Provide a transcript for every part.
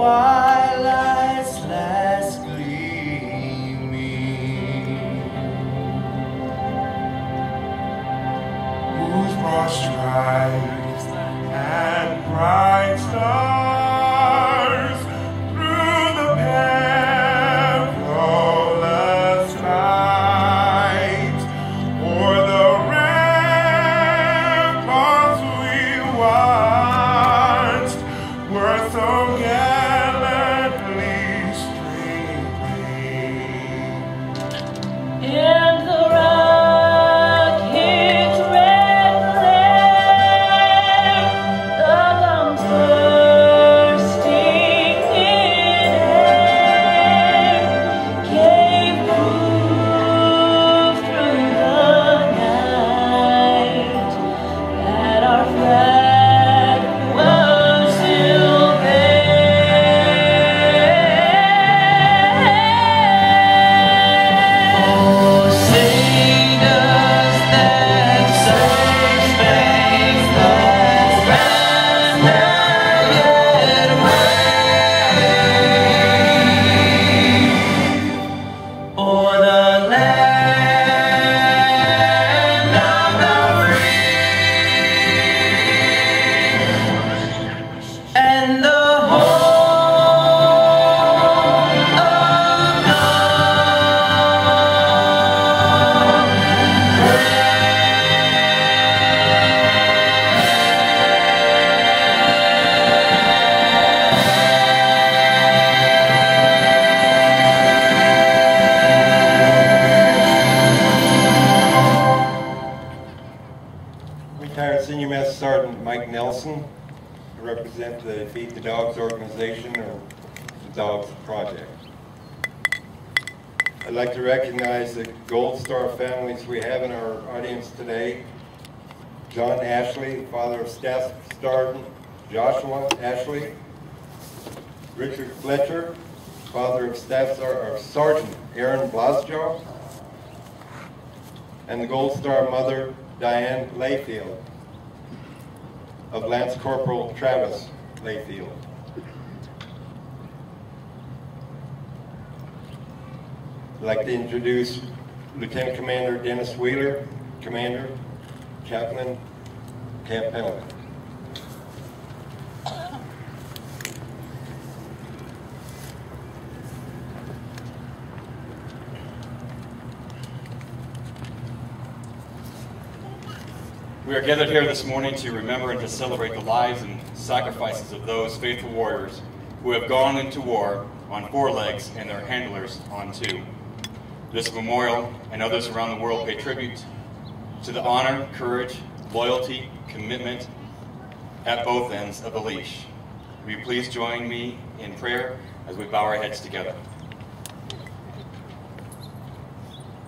twilight's last gleaming, whose broad stripes and bright stars through the perilous night o'er the ramparts we watched were so gallantly streaming. And the rocket's red flame, the guns bursting in air, gave proof through the night that our flag was still there. Oh, say does that star-spangled banner yet wave o'er the land of the free and the home of Retired Senior Master Sergeant Mike Nelson, to represent the Feed the Dogs organization, or the Dogs Project. I'd like to recognize the Gold Star families we have in our audience today. John Ashley, father of Staff Sergeant Joshua Ashley. Richard Fletcher, father of Sergeant Aaron Blasjaw. And the Gold Star mother, Diane Layfield, of Lance Corporal Travis Layfield. I'd like to introduce Lieutenant Commander Dennis Wheeler, Commander, Chaplain, Camp Pendleton. We are gathered here this morning to remember and to celebrate the lives and sacrifices of those faithful warriors who have gone into war on 4 legs and their handlers on 2. This memorial and others around the world pay tribute to the honor, courage, loyalty, commitment at both ends of the leash. Will you please join me in prayer as we bow our heads together?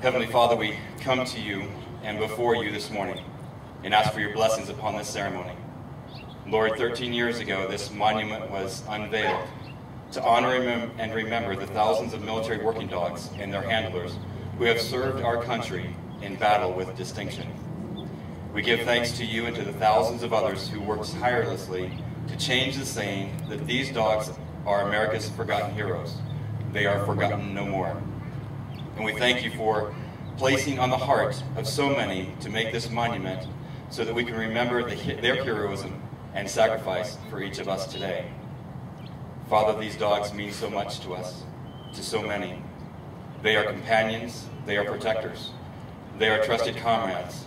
Heavenly Father, we come to you and before you this morning and ask for your blessings upon this ceremony. Lord, 13 years ago, this monument was unveiled to honor and remember the thousands of military working dogs and their handlers who have served our country in battle with distinction. We give thanks to you and to the thousands of others who worked tirelessly to change the saying that these dogs are America's forgotten heroes. They are forgotten no more. And we thank you for placing on the heart of so many to make this monument so that we can remember their heroism and sacrifice for each of us today. Father, these dogs mean so much to us, to so many. They are companions, they are protectors, they are trusted comrades.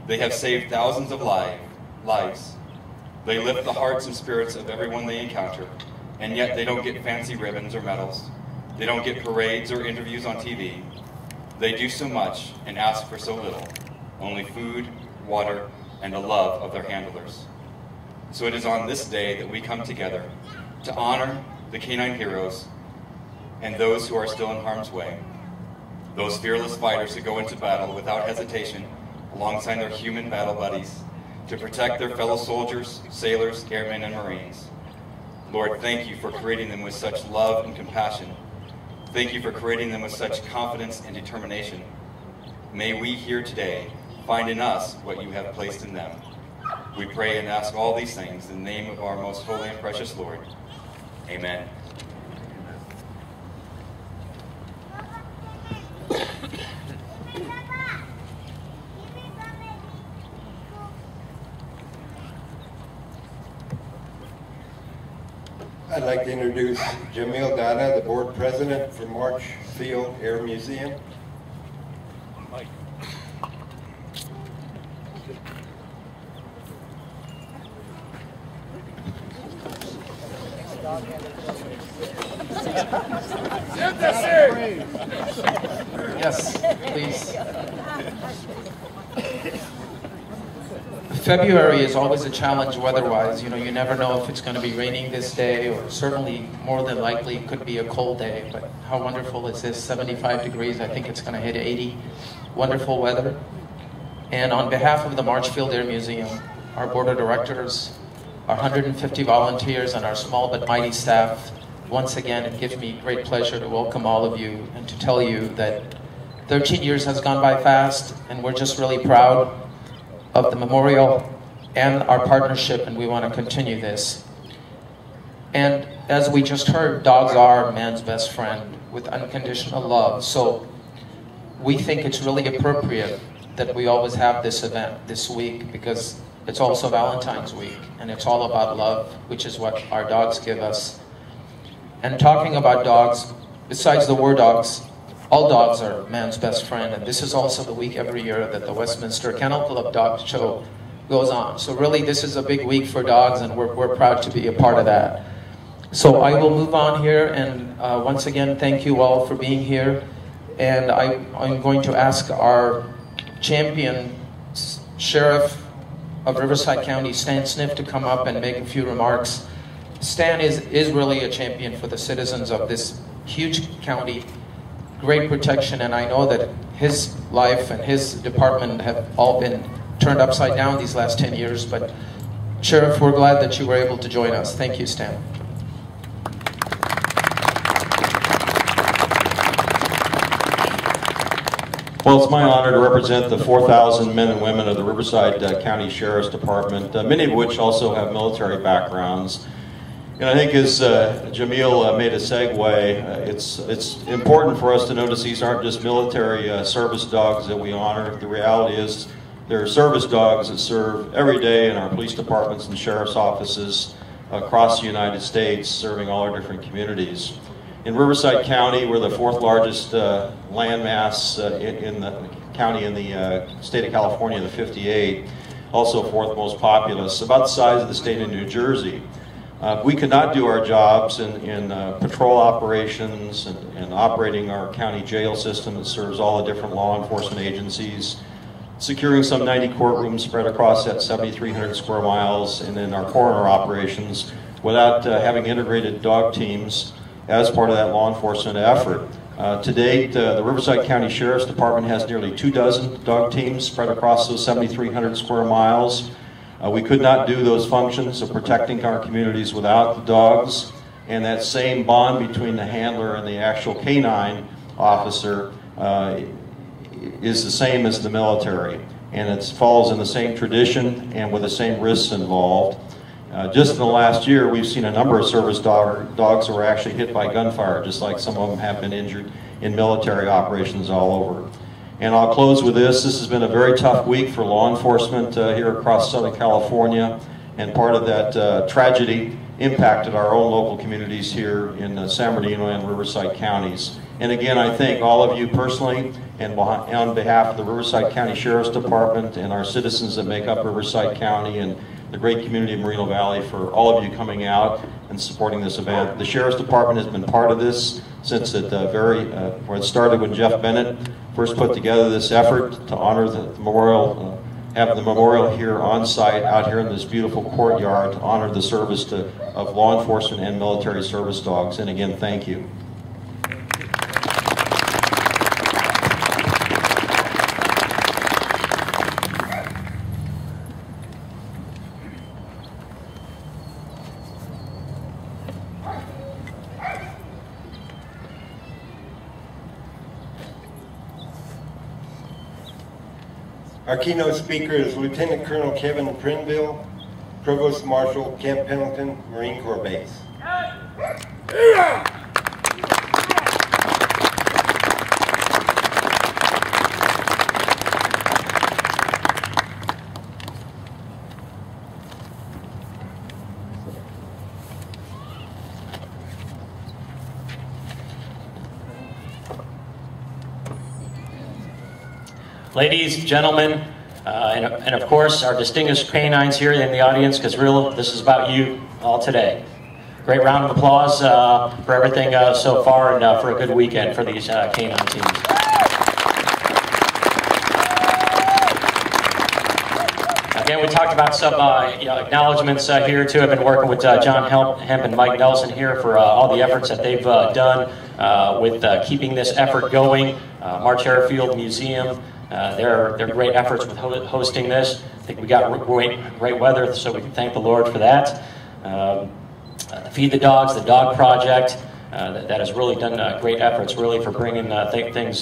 They have saved thousands of lives. They lift the hearts and spirits of everyone they encounter, and yet they don't get fancy ribbons or medals. They don't get parades or interviews on TV. They do so much and ask for so little, only food, water, and the love of their handlers. So it is on this day that we come together to honor the canine heroes and those who are still in harm's way, those fearless fighters who go into battle without hesitation alongside their human battle buddies to protect their fellow soldiers, sailors, airmen, and Marines. Lord, thank you for creating them with such love and compassion. Thank you for creating them with such confidence and determination. May we here today find in us what you have placed in them. We pray and ask all these things in the name of our most holy and precious Lord. Amen. I'd like to introduce Jamil Dana, the board president for March Airfield Museum. Yes, please. February is always a challenge weather-wise. You know, you never know if it's going to be raining this day, or certainly more than likely it could be a cold day. But how wonderful is this? 75 degrees. I think it's going to hit 80. Wonderful weather. And on behalf of the March Airfield Museum, our board of directors, our 150 volunteers, and our small but mighty staff, once again, it gives me great pleasure to welcome all of you and to tell you that 13 years has gone by fast, and we're just really proud of the memorial and our partnership, and we want to continue this. And as we just heard, dogs are man's best friend with unconditional love. So we think it's really appropriate that we always have this event this week, because it's also Valentine's week, and it's all about love, which is what our dogs give us. And talking about dogs, besides the war dogs, all dogs are man's best friend, and this is also the week every year that the Westminster Kennel Club Dog Show goes on. So really, this is a big week for dogs, and we're proud to be a part of that. So I will move on here, and once again, thank you all for being here. And I'm going to ask our champion sheriff of Riverside County, Stan Sniff, to come up and make a few remarks. Stan is really a champion for the citizens of this huge county. Great protection, and I know that his life and his department have all been turned upside down these last 10 years, but Sheriff, we're glad that you were able to join us. Thank you, Stan. Well, it's my honor to represent the 4,000 men and women of the Riverside County Sheriff's Department, many of which also have military backgrounds. And I think as Jamil made a segue, it's important for us to notice these aren't just military service dogs that we honor. The reality is they're service dogs that serve every day in our police departments and sheriff's offices across the United States, serving all our different communities. In Riverside County, we're the fourth largest landmass in the county in the state of California, the 58, also fourth most populous, about the size of the state of New Jersey. We could not do our jobs in patrol operations and operating our county jail system that serves all the different law enforcement agencies, securing some 90 courtrooms spread across that 7,300 square miles, and in our coroner operations without having integrated dog teams as part of that law enforcement effort. To date, the Riverside County Sheriff's Department has nearly 24 dog teams spread across those 7,300 square miles. We could not do those functions of protecting our communities without the dogs, and that same bond between the handler and the actual canine officer is the same as the military, and it falls in the same tradition and with the same risks involved. Just in the last year, we've seen a number of service dogs that were actually hit by gunfire, just like some of them have been injured in military operations all over. And I'll close with this. This has been a very tough week for law enforcement here across Southern California, and part of that tragedy impacted our own local communities here in San Bernardino and Riverside counties. And again, I thank all of you personally, and on behalf of the Riverside County Sheriff's Department and our citizens that make up Riverside County and the great community of Moreno Valley, for all of you coming out and supporting this event. The Sheriff's Department has been part of this since it where it started when Jeff Bennett first put together this effort to honor the memorial, have the memorial here on site, out here in this beautiful courtyard, to honor the service of law enforcement and military service dogs. And again, thank you. Our keynote speaker is Lieutenant Colonel Kevin Prinville, Provost Marshal Camp Pendleton, Marine Corps Base. Ladies, gentlemen, and of course our distinguished canines here in the audience, because this is about you all today. Great round of applause for everything so far, and for a good weekend for these canine teams. Again, we talked about some acknowledgments here too. I've been working with John Hemp and Mike Nelson here for all the efforts that they've done with keeping this effort going. March Airfield Museum, their great efforts with hosting this. I think we got great weather, so we can thank the Lord for that. Feed the Dogs, the Dog Project, that has really done great efforts really for bringing things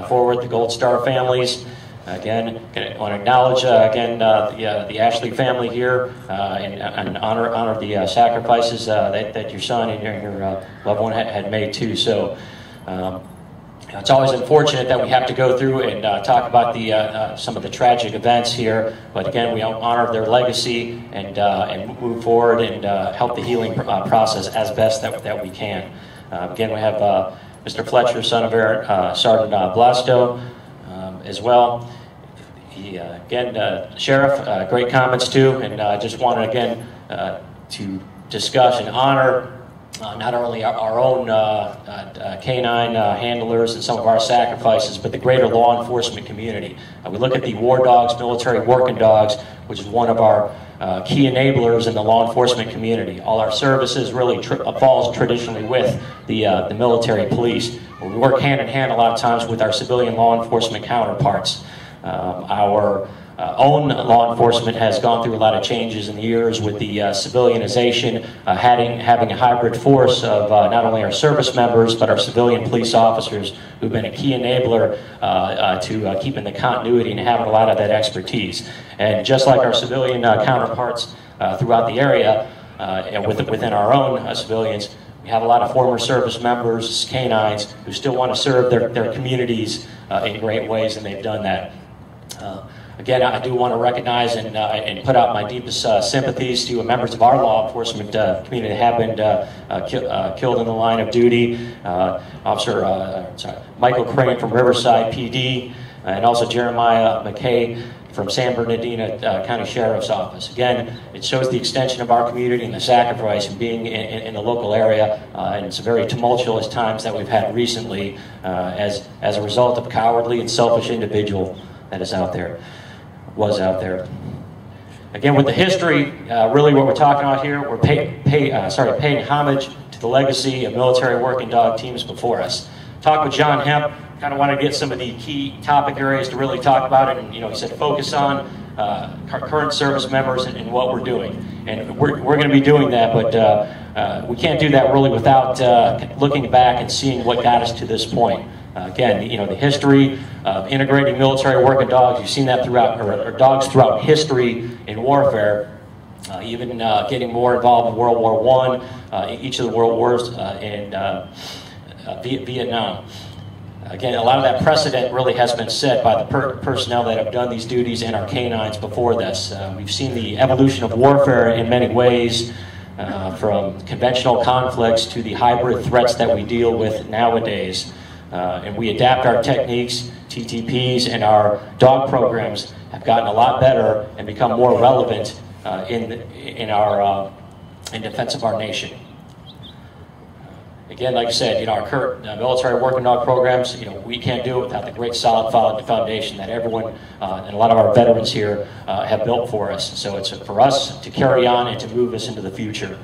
forward. The Gold Star families. Again, I want to acknowledge the Ashley family here and honor the sacrifices that your son and your loved one had made too. So it's always unfortunate that we have to go through and talk about some of the tragic events here. But again, we honor their legacy and move forward and help the healing process as best that we can. Again, we have Mr. Fletcher, son of Sergeant Blasto, as well. Sheriff, great comments too, and I just wanted again to discuss and honor not only our own canine handlers and some of our sacrifices, but the greater law enforcement community. We look at the war dogs, military working dogs, which is one of our key enablers in the law enforcement community. All our services really falls traditionally with the military police. We work hand in hand a lot of times with our civilian law enforcement counterparts. Our own law enforcement has gone through a lot of changes in the years with the civilianization, having a hybrid force of not only our service members, but our civilian police officers who've been a key enabler to keeping the continuity and having a lot of that expertise. And just like our civilian counterparts throughout the area, and within our own civilians, we have a lot of former service members, canines, who still want to serve their communities in great ways, and they've done that. Again, I do want to recognize and put out my deepest sympathies to members of our law enforcement community that have been killed in the line of duty. Officer Michael Crane from Riverside PD, and also Jeremiah McKay from San Bernardino County Sheriff's Office. Again, it shows the extension of our community and the sacrifice and being in the local area, and it's a very tumultuous times that we've had recently as a result of a cowardly and selfish individual that is out there, was out there. Again, with the history, really what we're talking about here, we're paying homage to the legacy of military working dog teams before us. Talked with John Hemp, kind of wanted to get some of the key topic areas to really talk about it, and he said focus on current service members and what we're doing. And we're going to be doing that, but we can't do that really without looking back and seeing what got us to this point. Again, the history of integrating military working dogs, you've seen that throughout, or dogs throughout history in warfare, even getting more involved in World War I, each of the world wars, and Vietnam. Again, a lot of that precedent really has been set by the personnel that have done these duties and our canines before this. We've seen the evolution of warfare in many ways, from conventional conflicts to the hybrid threats that we deal with nowadays. And we adapt our techniques, TTPs, and our dog programs have gotten a lot better and become more relevant in defense of our nation. Again, like I said, our current military working dog programs, we can't do it without the great solid foundation that everyone and a lot of our veterans here have built for us. So it's for us to carry on and to move us into the future.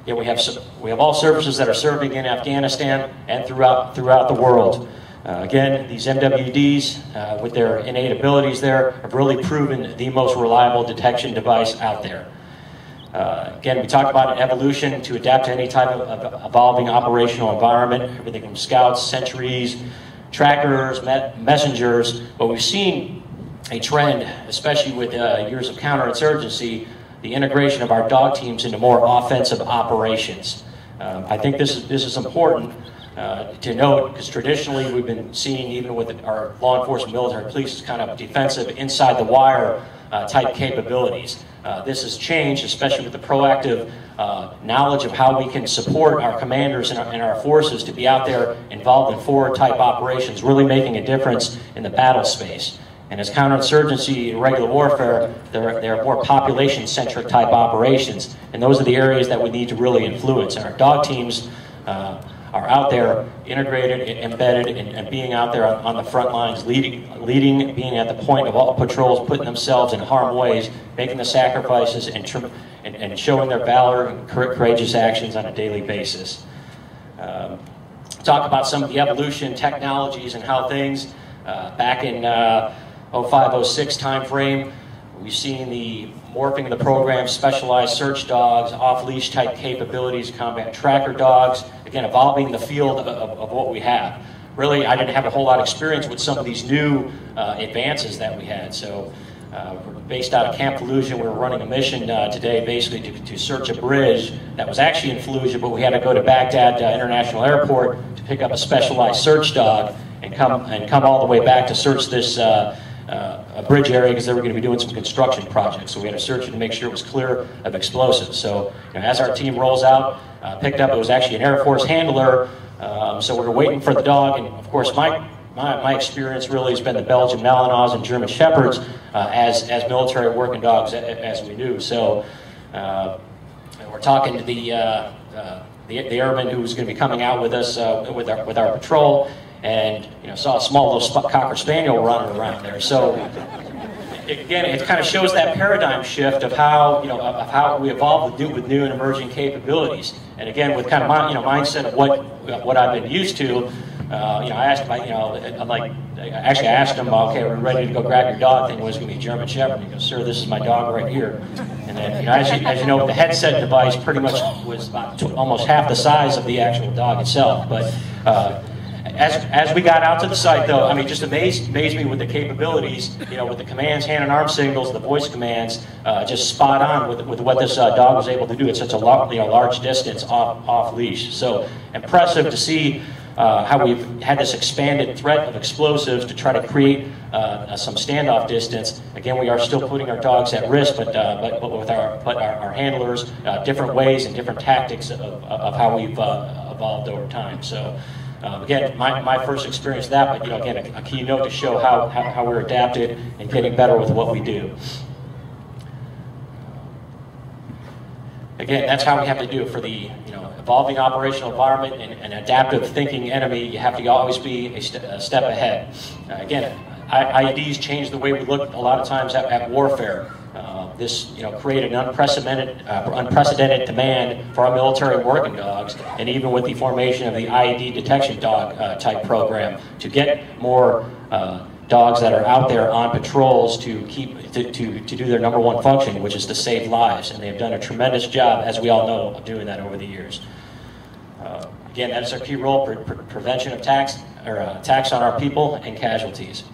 Yeah, we have all services that are serving in Afghanistan and throughout the world. Again, these MWDs, with their innate abilities there, have really proven the most reliable detection device out there. Again, we talked about an evolution to adapt to any type of evolving operational environment, everything from scouts, sentries, trackers, messengers, but we've seen a trend, especially with years of counterinsurgency, the integration of our dog teams into more offensive operations. I think this is important to note, because traditionally we've been seeing, even with our law enforcement, military, police, kind of defensive, inside the wire type capabilities. This has changed, especially with the proactive knowledge of how we can support our commanders and our forces to be out there involved in forward type operations, really making a difference in the battle space. And as counterinsurgency and regular warfare, they're more population-centric type operations, and those are the areas that we need to really influence. And our dog teams are out there integrated, embedded, and being out there on the front lines, leading, being at the point of all patrols, putting themselves in harm's ways, making the sacrifices, and showing their valor and courageous actions on a daily basis. Talk about some of the evolution technologies and how things back in 05-06 time frame, we've seen the morphing of the program, specialized search dogs, off-leash type capabilities, combat tracker dogs, again, evolving the field of what we have. Really, I didn't have a whole lot of experience with some of these new advances that we had. So we're based out of Camp Fallujah. We were running a mission today basically to search a bridge that was actually in Fallujah, but we had to go to Baghdad International Airport to pick up a specialized search dog and come all the way back to search this a bridge area, because they were going to be doing some construction projects. So we had to search it to make sure it was clear of explosives. So as our team rolls out, picked up, it was actually an Air Force handler. So we were waiting for the dog, and of course my experience really has been the Belgian Malinois and German Shepherds as military working dogs, as we knew. So we're talking to the airman who's going to be coming out with us with our patrol, and saw a small little Cocker Spaniel running around there. So again, it kind of shows that paradigm shift of how of how we evolve with new and emerging capabilities. And again, with kind of my mindset of what I've been used to. I asked I asked him, okay, we're ready to go grab your dog. Thing was going to be a German Shepherd. He goes, sir, this is my dog right here. And then, as you know, the headset device pretty much was about almost half the size of the actual dog itself. But as we got out to the site, though, I mean, just amazed me with the capabilities, with the commands, hand and arm signals, the voice commands, just spot on with what this dog was able to do at such a large distance off leash. So impressive to see how we've had this expanded threat of explosives to try to create some standoff distance. Again, we are still putting our dogs at risk, but with our handlers, different ways and different tactics of how we've evolved over time. So. Again, my first experience with that, but again, a key note to show how we're adapted and getting better with what we do. Again, that's how we have to do it for the evolving operational environment and adaptive thinking enemy. You have to always be a step ahead. Again, IEDs change the way we look a lot of times at warfare. This created an unprecedented demand for our military working dogs, and even with the formation of the IED detection dog type program, to get more dogs that are out there on patrols to do their number one function, which is to save lives. And they've done a tremendous job, as we all know, of doing that over the years. Again, that is our key role: prevention of attacks on our people and casualties.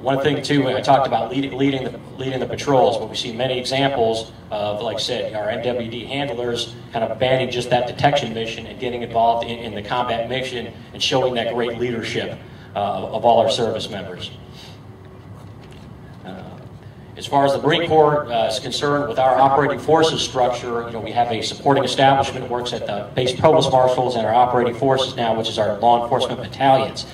One thing too, I talked about leading the patrols, but we see many examples of, like I said, our MWD handlers kind of abandoning just that detection mission and getting involved in the combat mission and showing that great leadership of all our service members. As far as the Marine Corps is concerned, with our operating forces structure, we have a supporting establishment that works at the base provost marshals and our operating forces now, which is our law enforcement battalions.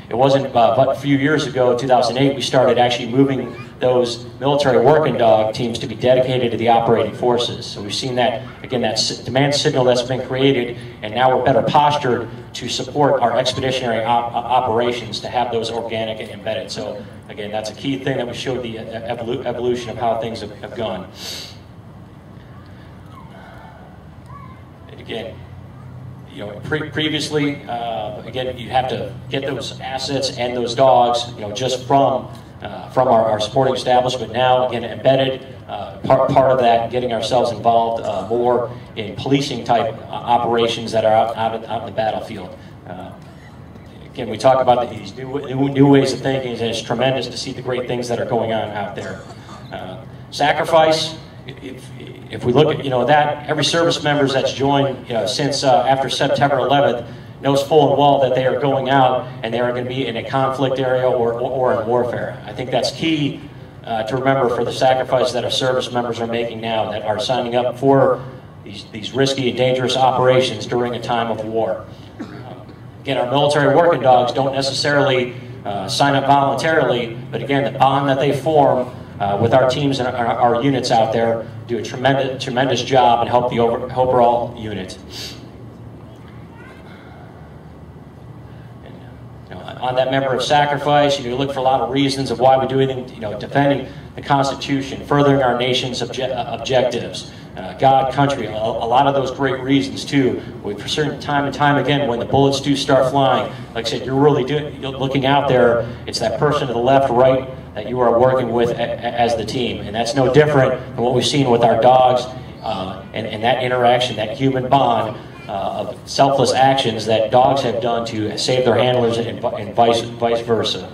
It wasn't but a few years ago, 2008, we started actually moving those military working dog teams to be dedicated to the operating forces. So we've seen that, again, that demand signal that's been created, and now we're better postured to support our expeditionary operations, to have those organic and embedded. So again, that's a key thing that we showed the evolution of how things have gone. And again, previously, again, you have to get those assets and those dogs, just from our supporting establishment. Now, again, embedded, part of that, getting ourselves involved more in policing type operations that are out in the battlefield. again, we talk about these new ways of thinking, and it's tremendous to see the great things that are going on out there. Sacrifice, if we look at, that, every service member that's joined, since after September 11th, knows full and well that they are going out and they are going to be in a conflict area or in warfare. I think that's key to remember for the sacrifice that our service members are making now, that are signing up for these risky and dangerous operations during a time of war. Again, our military working dogs don't necessarily sign up voluntarily, but again, the bond that they form with our teams and our units out there do a tremendous job and help the overall unit. On that member of sacrifice, you look for a lot of reasons of why we do anything, defending the Constitution, furthering our nation's objectives, God, country, a lot of those great reasons too. For certain time and time again, when the bullets do start flying, like I said, you're really looking out there. It's that person to the left, right, that you are working with as the team, and that's no different than what we've seen with our dogs and that interaction, that human bond. Of selfless actions that dogs have done to save their handlers and vice versa.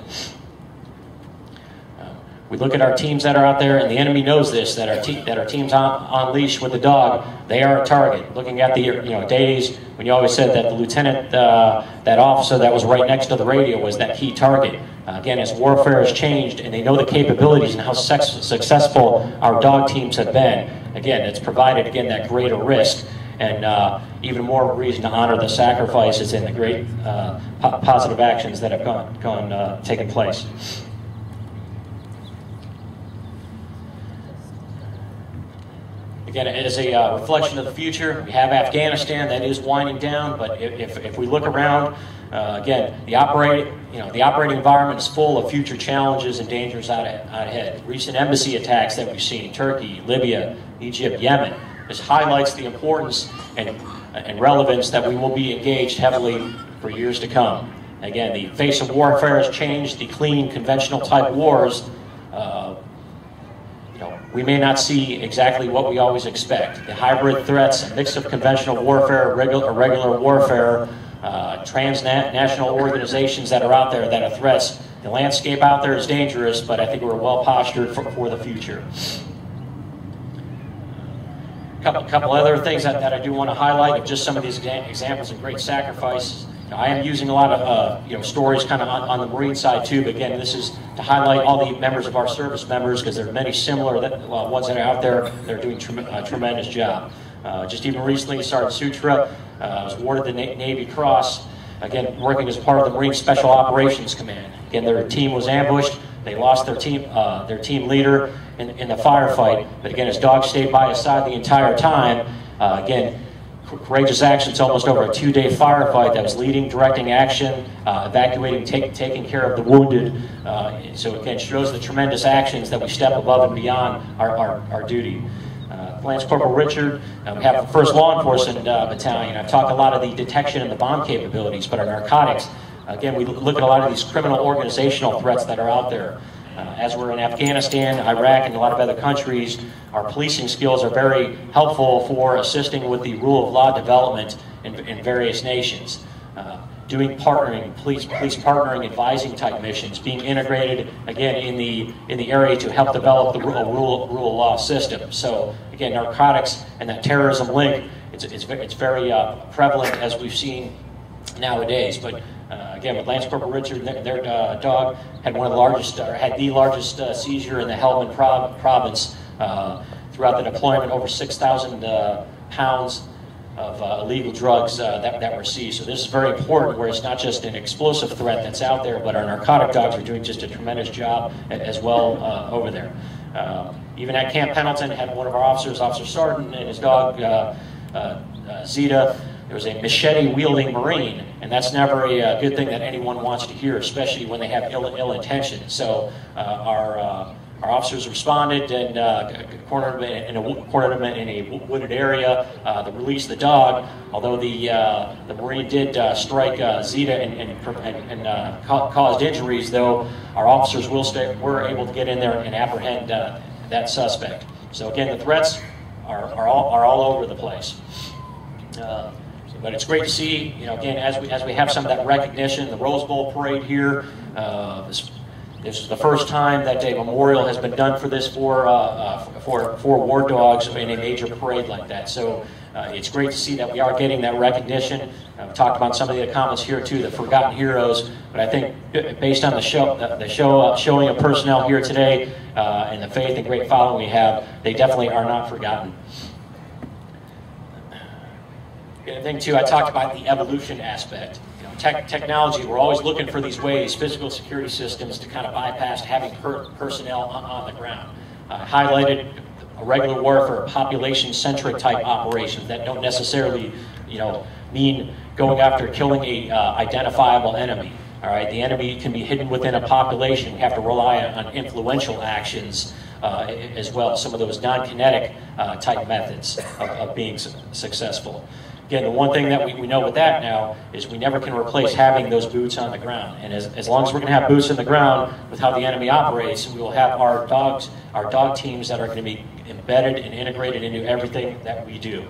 We look at our teams that are out there, and the enemy knows this, that our teams on leash with the dog, they are a target. Looking at the days when you always said that the lieutenant, that officer that was right next to the radio was that key target. Again, as warfare has changed, and they know the capabilities and how successful our dog teams have been, again, it's provided, again, that greater risk. And even more reason to honor the sacrifices and the great positive actions that have taken place. Again, as a reflection of the future, we have Afghanistan that is winding down, but if we look around, again, the operating environment is full of future challenges and dangers out ahead. Recent embassy attacks that we've seen, Turkey, Libya, Egypt, Yemen, this highlights the importance and relevance that we will be engaged heavily for years to come. Again, the face of warfare has changed. The clean, conventional type wars, we may not see exactly what we always expect. The hybrid threats, a mix of conventional warfare, irregular warfare, transnational organizations that are out there that are threats. The landscape out there is dangerous, but I think we're well postured for the future. A couple other things that I do want to highlight of just some of these examples of great sacrifice. I am using a lot of stories kind of on the Marine side too, but again, this is to highlight all the members of our service members, because there are many similar ones that are out there that are doing a tremendous job. Just even recently, Sergeant Sutra was awarded the Navy Cross, again, working as part of the Marine Special Operations Command. Again, their team was ambushed. They lost their team leader in the firefight, but again, his dog stayed by his side the entire time. Again, courageous actions almost over a 2-day firefight that was leading, directing action, evacuating, taking care of the wounded. So again, shows the tremendous actions that we step above and beyond our duty. Lance Corporal Richard, we have the 1st Law Enforcement Battalion. I've talked a lot of the detection and the bomb capabilities, but our narcotics, again, we look at a lot of these criminal organizational threats that are out there. As we're in Afghanistan, Iraq, and a lot of other countries, our policing skills are very helpful for assisting with the rule of law development in various nations. Doing partnering, police partnering, advising type missions, being integrated again in the area to help develop the rule of law system. So again, narcotics and that terrorism link, it's very prevalent as we've seen nowadays. But again, with Lance Corporal Richard, their dog had had the largest seizure in the Helmand province throughout the deployment. Over 6,000 pounds of illegal drugs that were seized. So this is very important, where it's not just an explosive threat that's out there, but our narcotic dogs are doing just a tremendous job as well over there. Even at Camp Pendleton, had one of our officers, Officer Sarton, and his dog Zeta. There was a machete-wielding Marine, and that's never a good thing that anyone wants to hear, especially when they have ill intentions. So our officers responded and cornered him in a wooded area. They released the dog, although the Marine did strike Zeta and caused injuries. Though our officers were able to get in there and apprehend that suspect. So again, the threats are all over the place. but it's great to see, again, as we have some of that recognition, the Rose Bowl parade here. This is the first time that a memorial has been done for this for war dogs in a major parade like that. So it's great to see that we are getting that recognition. We talked about some of the comments here too, the forgotten heroes. But I think based on the showing of personnel here today and the faith and great following we have, they definitely are not forgotten. The other thing too, I talked about the evolution aspect. Technology, we're always looking for these ways, physical security systems, to kind of bypass having personnel on the ground. Highlighted a regular warfare, population-centric type operations that don't necessarily, mean going after killing a identifiable enemy. All right, the enemy can be hidden within a population. We have to rely on influential actions as well. Some of those non-kinetic type methods of being successful. Again, the one thing that we know with that now is we never can replace having those boots on the ground. And as long as we're going to have boots on the ground with how the enemy operates, we will have our dog teams that are going to be embedded and integrated into everything that we do.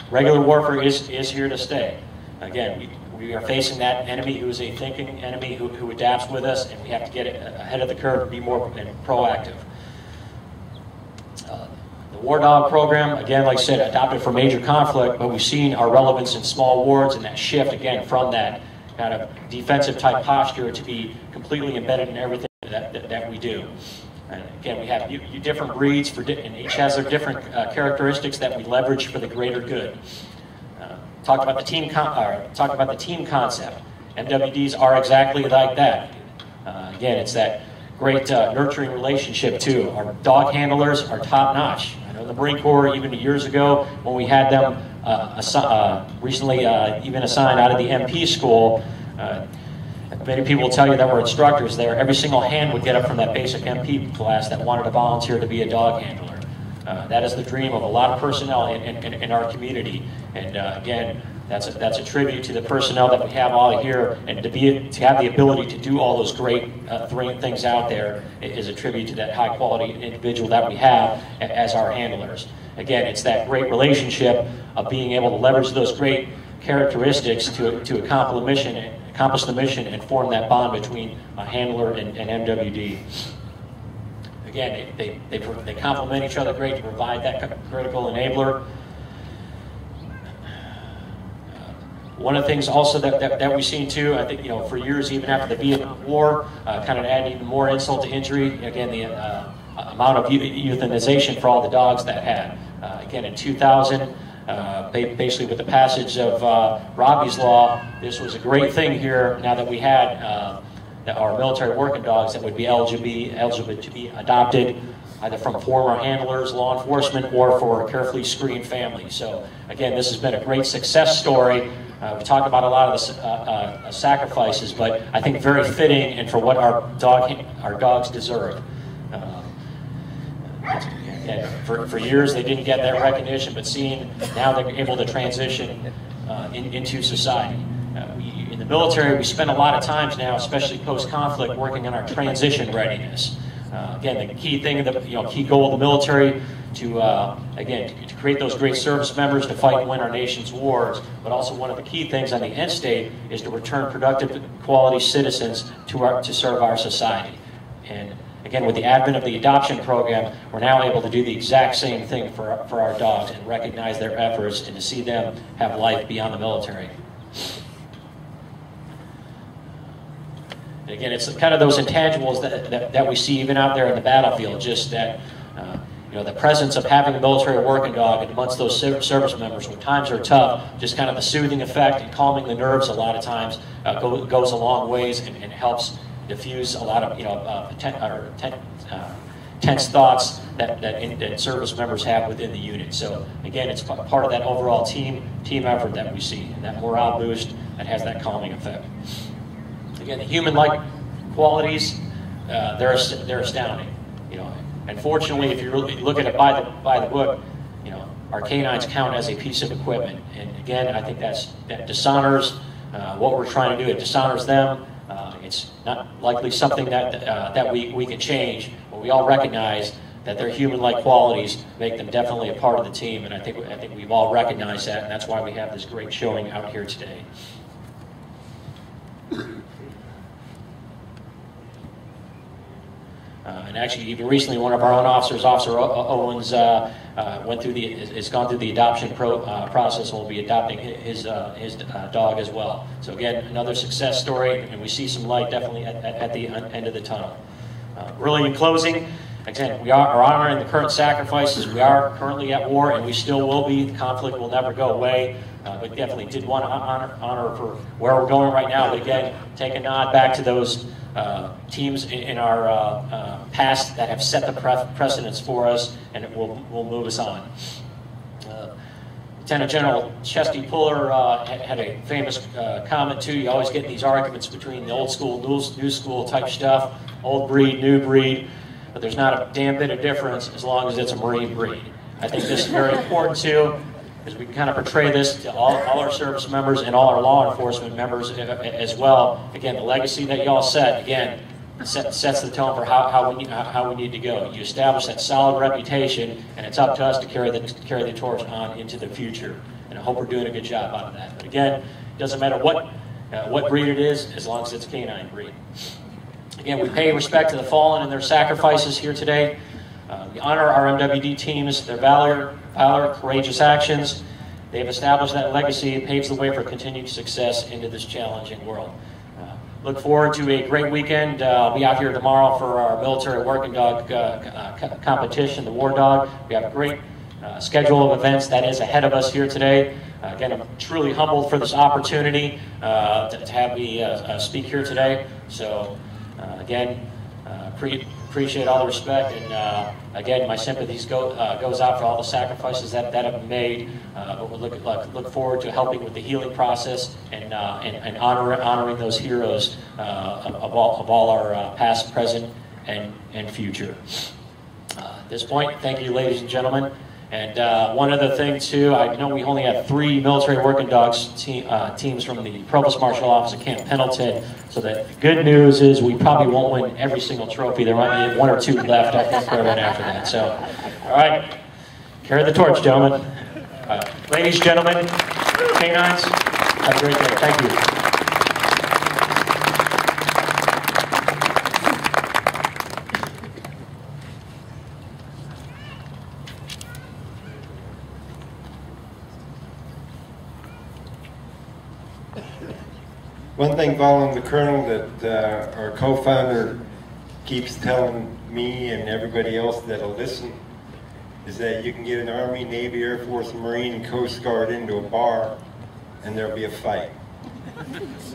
Regular warfare is here to stay. Again, we are facing that enemy who is a thinking enemy who adapts with us, and we have to get ahead of the curve, be more proactive. The War Dog program, again, like I said, adopted for major conflict, but we've seen our relevance in small wards and that shift, again, from that kind of defensive type posture to be completely embedded in everything that we do. And again, we have different breeds, and each has their different characteristics that we leverage for the greater good. Talked about the team concept. MWDs are exactly like that. Again, it's that great nurturing relationship too. Our dog handlers are top notch. I know the Marine Corps, even years ago, when we had them recently even assigned out of the MP school, many people will tell you that we're instructors there. Every single hand would get up from that basic MP class that wanted to volunteer to be a dog handler. That is the dream of a lot of personnel in our community. And again, that's a tribute to the personnel that we have all here, and to have the ability to do all those great things out there is a tribute to that high quality individual that we have as our handlers. Again, it's that great relationship of being able to leverage those great characteristics to accomplish the mission and form that bond between a handler and MWD. Again, they complement each other great to provide that critical enabler. One of the things also that we've seen too, I think, for years, even after the Vietnam War, kind of adding even more insult to injury, again, the amount of euthanization for all the dogs that had. Again, in 2000, basically with the passage of Robbie's Law, this was a great thing here now that we had our military working dogs that would be eligible to be adopted, either from former handlers, law enforcement, or for carefully screened families. So again, this has been a great success story. We talked about a lot of the sacrifices, but I think very fitting and for what our dogs deserve. For years they didn't get that recognition, but seeing now they're able to transition into society. In the military, we spend a lot of times now, especially post-conflict, working on our transition readiness. Again, the key thing, key goal of the military to create those great service members to fight and win our nation's wars. But also one of the key things on the end state is to return productive, quality citizens to serve our society. And again, with the advent of the adoption program, we're now able to do the exact same thing for our dogs and recognize their efforts and to see them have life beyond the military. And again, it's kind of those intangibles that we see even out there in the battlefield, just that the presence of having a military working dog amongst those service members when times are tough, just kind of the soothing effect and calming the nerves a lot of times goes a long ways and helps diffuse a lot of tense thoughts that service members have within the unit. So again, it's part of that overall team effort that we see, and that morale boost that has that calming effect. Again, the human-like qualities, they're astounding. Unfortunately, if you really look at it by the book, our canines count as a piece of equipment. And again, I think that dishonors what we're trying to do. It dishonors them. It's not likely something that we can change, but we all recognize that their human-like qualities make them definitely a part of the team, and I think we've all recognized that, and that's why we have this great showing out here today. And actually, even recently, one of our own officers, Officer Owens, has gone through the adoption process and will be adopting his dog as well. So again, another success story, and we see some light definitely at the end of the tunnel. Really, in closing, again, we are honoring the current sacrifices. We are currently at war, and we still will be. The conflict will never go away. But definitely did want to honor for where we're going right now. But again, take a nod back to those teams in our past that have set the precedents for us, and it will move us on. Lieutenant General Chesty Puller had a famous comment too. You always get these arguments between the old school, new school type stuff, old breed, new breed, but there's not a damn bit of difference as long as it's a Marine breed. I think this is very important too, as we kind of portray this to all our service members and all our law enforcement members as well. Again, the legacy that y'all set, again, sets the tone for how we need to go. You establish that solid reputation, and it's up to us to carry the torch on into the future. And I hope we're doing a good job out of that. But again, it doesn't matter what breed it is, as long as it's a canine breed. Again, we pay respect to the fallen and their sacrifices here today. We honor our MWD teams, their valor, courageous actions. They've established that legacy and paves the way for continued success into this challenging world. Look forward to a great weekend. I'll be out here tomorrow for our military working dog competition, the War Dog. We have a great schedule of events that is ahead of us here today. Again, I'm truly humbled for this opportunity to have me speak here today. So, again, appreciate all the respect, and again, my sympathies goes out for all the sacrifices that have been made. But we look forward to helping with the healing process and honoring those heroes of all our past, present, and future. At this point, thank you, ladies and gentlemen. And one other thing too, I know we only have 3 military working dogs teams from the Provost Marshal Office at Camp Pendleton. So the good news is we probably won't win every single trophy. There might be 1 or 2 left, I think, for everyone after that. So, all right, carry the torch, gentlemen. Ladies and gentlemen, canines, have a great day. Thank you. One thing following the colonel that our co-founder keeps telling me and everybody else that'll listen is that you can get an Army, Navy, Air Force, Marine, and Coast Guard into a bar and there'll be a fight.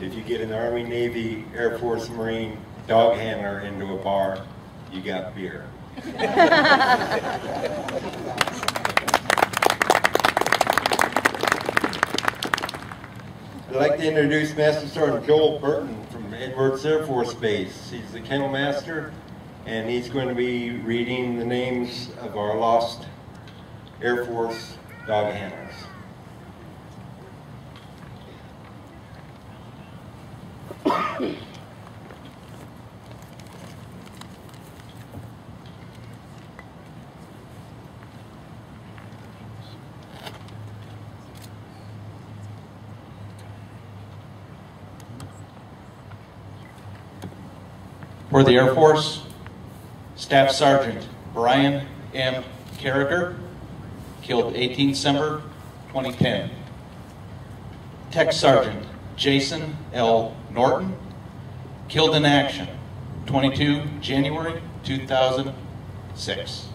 If you get an Army, Navy, Air Force, Marine dog handler into a bar, you got beer. I'd like to introduce Master Sergeant Joel Burton from Edwards Air Force Base. He's the kennel master, and he's going to be reading the names of our lost Air Force dog handlers. For the Air Force, Staff Sergeant Brian M. Carragher, killed 18 December 2010. Tech Sergeant Jason L. Norton, killed in action 22 January 2006.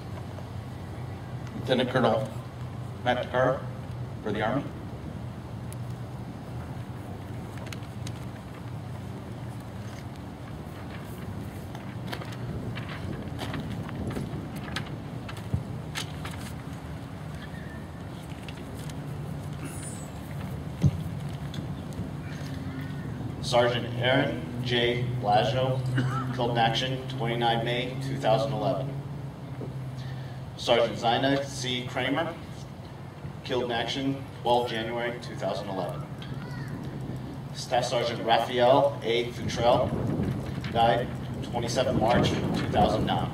Lieutenant Colonel Matt Takara for the Army. Sergeant Aaron J. Blasio, killed in action 29 May 2011. Sergeant Zina C. Kramer, killed in action 12 January 2011. Staff Sergeant Raphael A. Futrell, died 27 March 2009.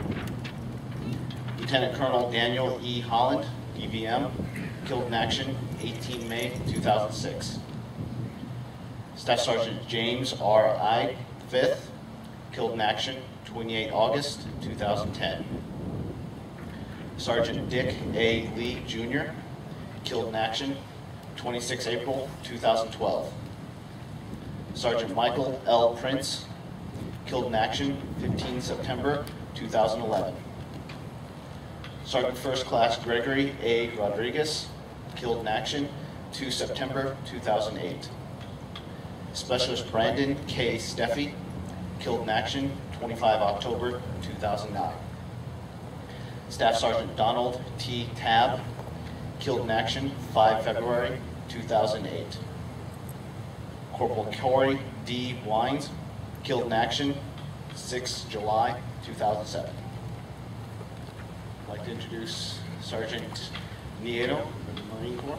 Lieutenant Colonel Daniel E. Holland, DVM, killed in action 18 May 2006. Staff Sergeant James R. I. 5th, killed in action 28 August 2010. Sergeant Dick A. Lee, Jr., killed in action 26 April 2012. Sergeant Michael L. Prince, killed in action 15 September 2011. Sergeant First Class Gregory A. Rodriguez, killed in action 2 September 2008. Specialist Brandon K. Steffi, killed in action 25 October 2009. Staff Sergeant Donald T. Tabb, killed in action 5 February 2008. Corporal Corey D. Wines, killed in action 6 July 2007. I'd like to introduce Sergeant Nieto from the Marine Corps.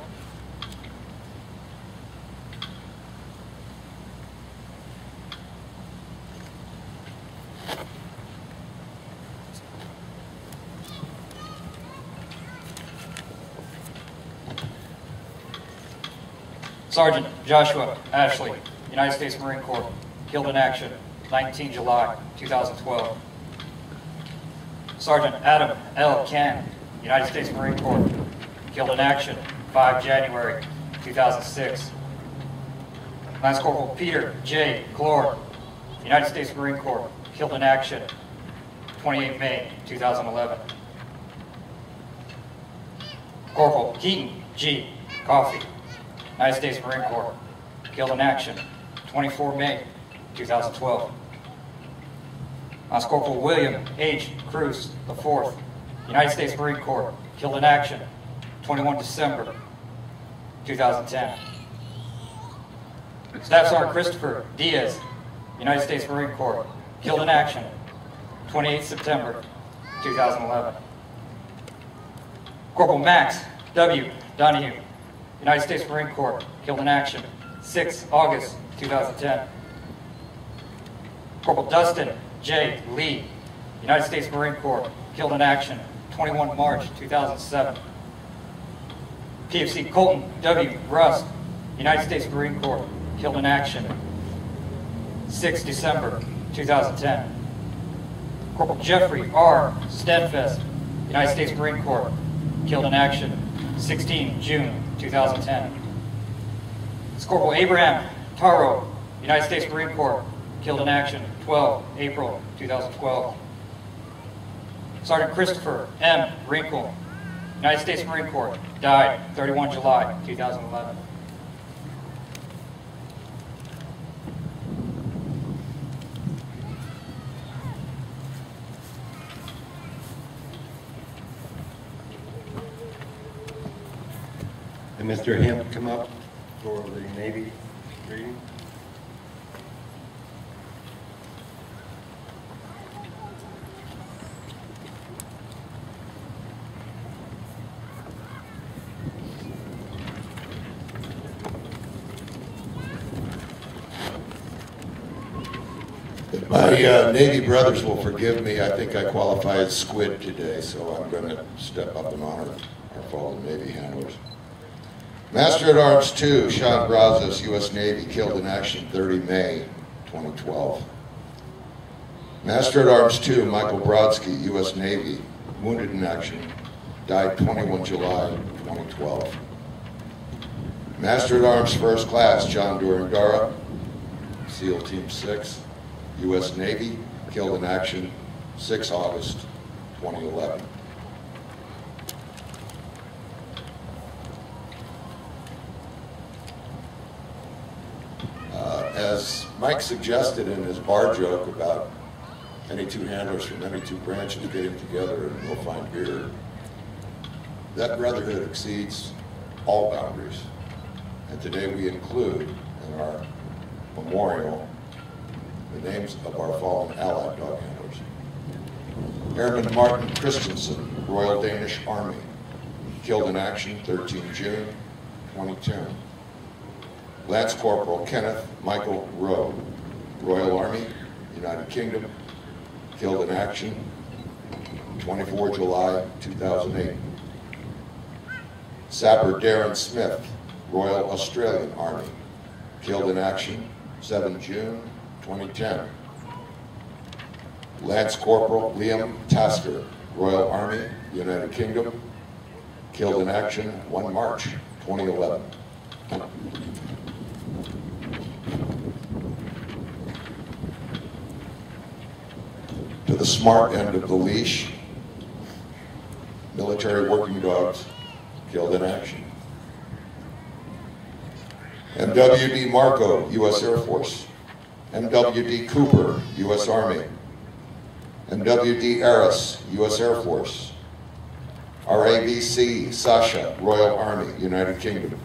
Sergeant Joshua Ashley, United States Marine Corps, killed in action 19 July 2012. Sergeant Adam L. Cann, United States Marine Corps, killed in action 5 January 2006. Lance Corporal Peter J. Glore, United States Marine Corps, killed in action 28 May 2011. Corporal Keaton G. Coffey, United States Marine Corps, killed in action 24 May 2012. Lance Corporal William H. Cruz IV, United States Marine Corps, killed in action 21 December 2010. Staff Sergeant Christopher Diaz, United States Marine Corps, killed in action 28 September 2011. Corporal Max W. Donahue, United States Marine Corps, killed in action 6 August 2010. Corporal Dustin J. Lee, United States Marine Corps, killed in action 21 March 2007. PFC Colton W. Rust, United States Marine Corps, killed in action 6 December 2010. Corporal Jeffrey R. Steadfast, United States Marine Corps, killed in action 16 June 2010. Corporal Abraham Taro, United States Marine Corps, killed in action 12 April 2012. Sergeant Christopher M. Wrinkle, United States Marine Corps, died 31 July 2011. And Mr. Hemp, come up for the Navy reading. My Navy brothers will forgive me. I think I qualify as squid today, so I'm going to step up and honor our fallen Navy handlers. Master at Arms 2, Sean Brazos, U.S. Navy, killed in action 30 May 2012. Master at Arms 2, Michael Brodsky, U.S. Navy, wounded in action, died 21 July 2012. Master at Arms First Class, John Durandara, SEAL Team 6, U.S. Navy, killed in action 6 August 2011. As Mike suggested in his bar joke about any two handlers from any two branches getting together and we'll find beer, that brotherhood exceeds all boundaries. And today we include in our memorial the names of our fallen Allied dog handlers. Airman Martin Christensen, Royal Danish Army, killed in action 13 June 2010. Lance Corporal Kenneth Michael Rowe, Royal Army, United Kingdom, killed in action 24 July 2008. Sapper Darren Smith, Royal Australian Army, killed in action 7 June 2010. Lance Corporal Liam Tasker, Royal Army, United Kingdom, killed in action 1 March 2011. To the smart end of the leash, military working dogs, killed in action. MWD Marco, U.S. Air Force. MWD Cooper, U.S. Army. MWD Aris, U.S. Air Force. RAVC Sasha, Royal Army, United Kingdom.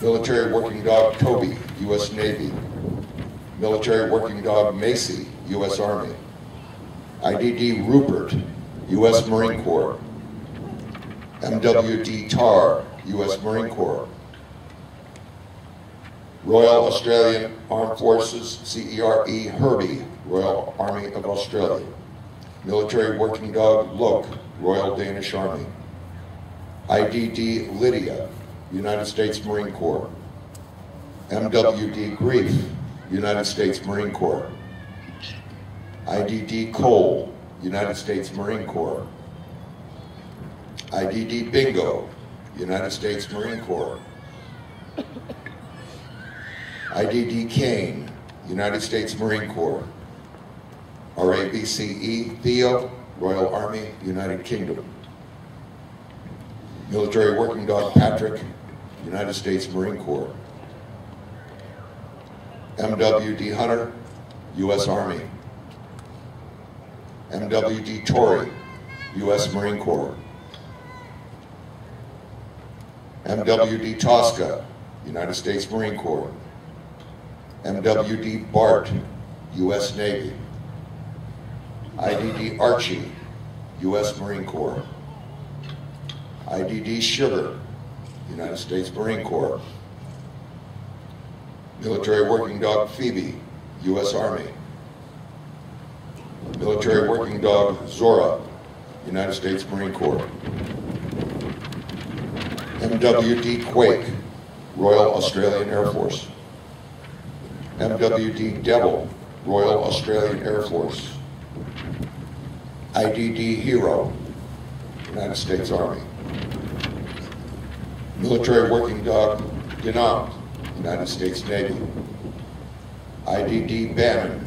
Military Working Dog Toby, U.S. Navy. Military Working Dog Macy, U.S. Army. IDD Rupert, U.S. Marine Corps. MWD Tar, U.S. Marine Corps. Royal Australian Armed Forces, CERE Herbie, Royal Army of Australia. Military Working Dog Loke, Royal Danish Army. IDD Lydia, United States Marine Corps. MWD Grief, United States Marine Corps. IDD Cole, United States Marine Corps. IDD Bingo, United States Marine Corps. IDD Kane, United States Marine Corps. RAVCE Theo, Royal Army, United Kingdom. Military Working Dog Patrick, United States Marine Corps. MWD Hunter, U.S. Army. MWD Tory, U.S. Marine Corps. MWD Tosca, United States Marine Corps. MWD Bart, U.S. Navy. IDD Archie, U.S. Marine Corps. IDD Sugar, United States Marine Corps. Military Working Dog Phoebe, U.S. Army. Military Working Dog Zora, United States Marine Corps. MWD Quake, Royal Australian Air Force. MWD Devil, Royal Australian Air Force. IDD Hero, United States Army. Military Working Dog Denant, United States Navy. IDD Bannon,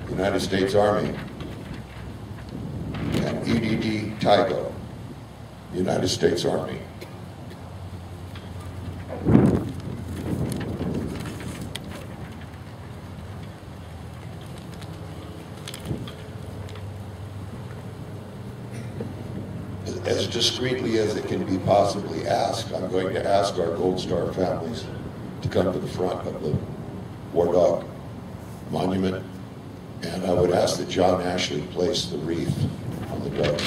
United States Army. And EDD Tygo, United States Army. As discreetly as it can be possibly asked, I'm going to ask our Gold Star families to come to the front of the War Dog Monument, and I would ask that John Ashley place the wreath on the dog.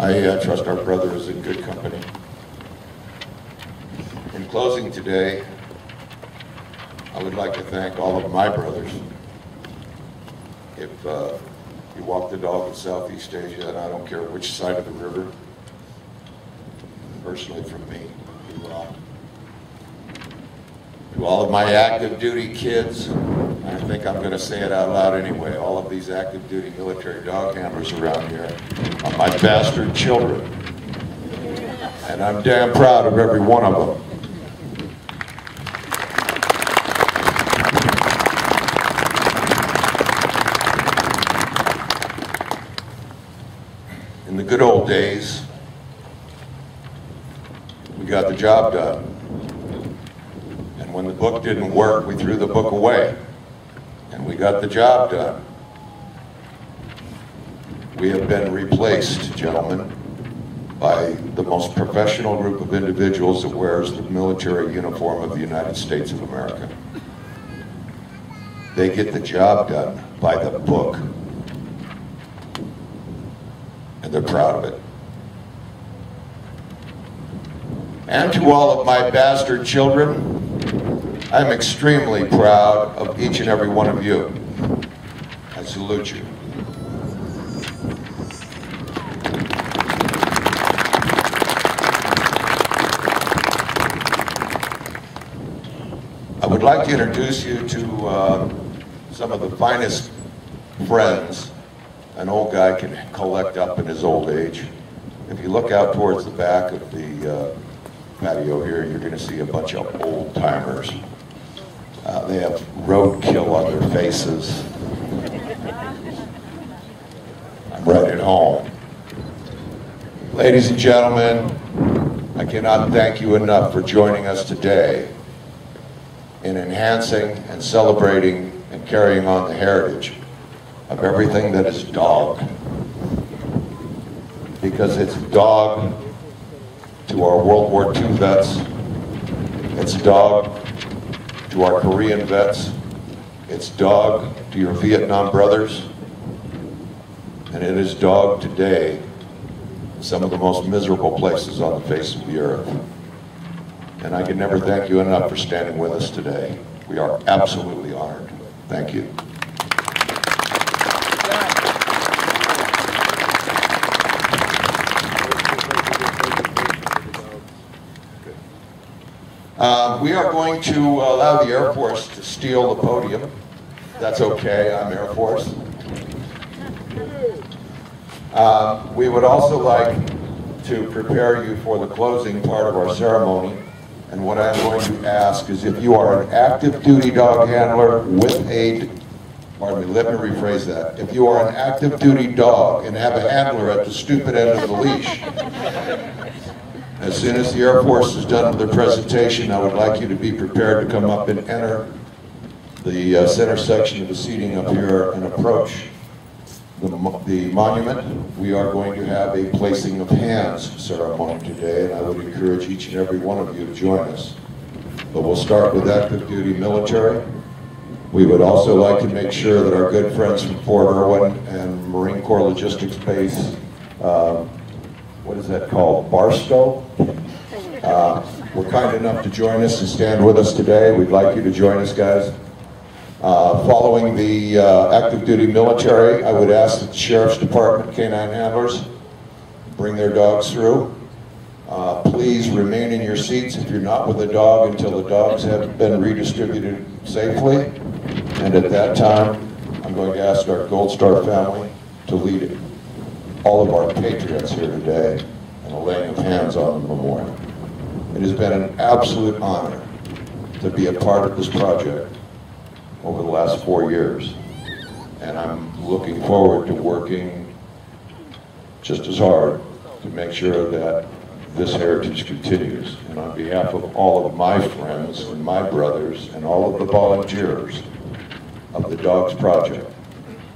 I trust our brother is in good company. In closing today, I would like to thank all of my brothers If you walk the dog in Southeast Asia, and I don't care which side of the river, personally from me, you rock. To all of my active duty kids, I think I'm going to say it out loud anyway, all of these active duty military dog handlers around here are my bastard children. And I'm damn proud of every one of them. In the good old days, we got the job done. And when the book didn't work, we threw the book away. And we got the job done. We have been replaced, gentlemen, by the most professional group of individuals that wears the military uniform of the United States of America. They get the job done by the book. And they're proud of it. And to all of my bastard children, I'm extremely proud of each and every one of you. I salute you. I would like to introduce you to some of the finest friends an old guy can collect up in his old age. If you look out towards the back of the patio here, you're going to see a bunch of old timers. They have roadkill on their faces. I'm right at home. Ladies and gentlemen, I cannot thank you enough for joining us today in enhancing and celebrating and carrying on the heritage of everything that is dog. Because it's dog to our World War II vets, it's dog to our Korean vets, it's dog to your Vietnam brothers, and it is dog today in some of the most miserable places on the face of the earth. And I can never thank you enough for standing with us today. We are absolutely honored. Thank you. We are going to allow the Air Force to steal the podium. That's okay, I'm Air Force. We would also like to prepare you for the closing part of our ceremony. And what I'm going to ask is if you are an active duty dog handler with a, pardon me, let me rephrase that. If you are an active duty dog and have a handler at the stupid end of the leash, as soon as the Air Force is done with their presentation, I would like you to be prepared to come up and enter the center section of the seating up here and approach the monument. We are going to have a placing of hands ceremony today, and I would encourage each and every one of you to join us. But we'll start with active duty military. We would also like to make sure that our good friends from Fort Irwin and Marine Corps Logistics Base, what is that called, Barstow? Were kind enough to join us and stand with us today. We'd like you to join us, guys. Following the active duty military, I would ask that the Sheriff's Department canine handlers bring their dogs through. Please remain in your seats if you're not with a dog until the dogs have been redistributed safely. And at that time, I'm going to ask our Gold Star family to lead all of our patriots here today in a laying of hands on the memorial. It has been an absolute honor to be a part of this project over the last 4 years. And I'm looking forward to working just as hard to make sure that this heritage continues. And on behalf of all of my friends and my brothers and all of the volunteers of the Dogs Project,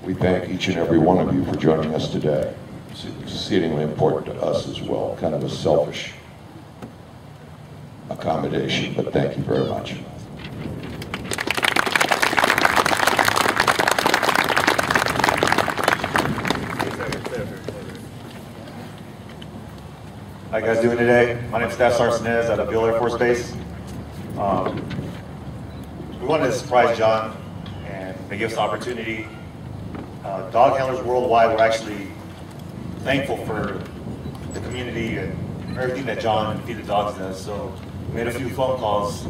we thank each and every one of you for joining us today. It's exceedingly important to us as well, kind of a selfish accommodation, but thank you very much. How you guys doing today? My name is Staff Sergeant Nez out of Beale Air Force Base. We wanted to surprise John and give us the opportunity Dog handlers worldwide, we're actually thankful for the community and everything that John and Feed the Dogs does. So we made a few phone calls,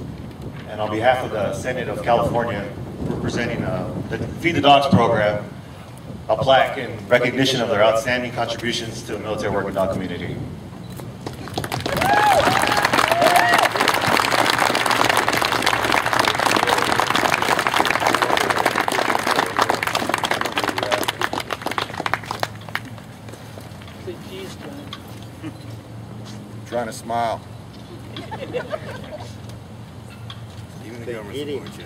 and on behalf of the Senate of California, we're presenting the Feed the Dogs program, a plaque in recognition of their outstanding contributions to the military working dog community. Trying to smile. Even the government supports you.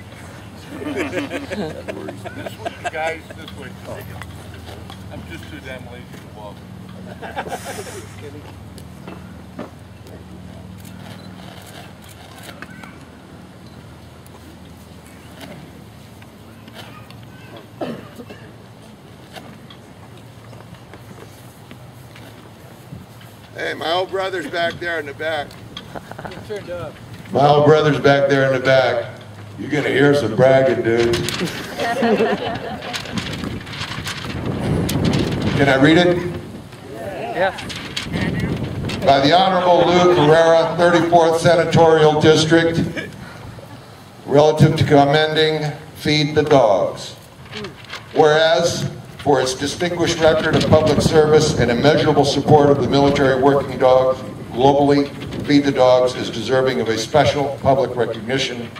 Guys, this way. I'm just too damn lazy to walk. Hey, my old brother's back there in the back. Turned up. My old brother's back there in the back. You're gonna hear some bragging, dude. Can I read it? Yeah. By the Honorable Lou Carrera, 34th Senatorial District, relative to commending Feed the Dogs. Whereas, for its distinguished record of public service and immeasurable support of the military working dogs globally, Feed the Dogs is deserving of a special public recognition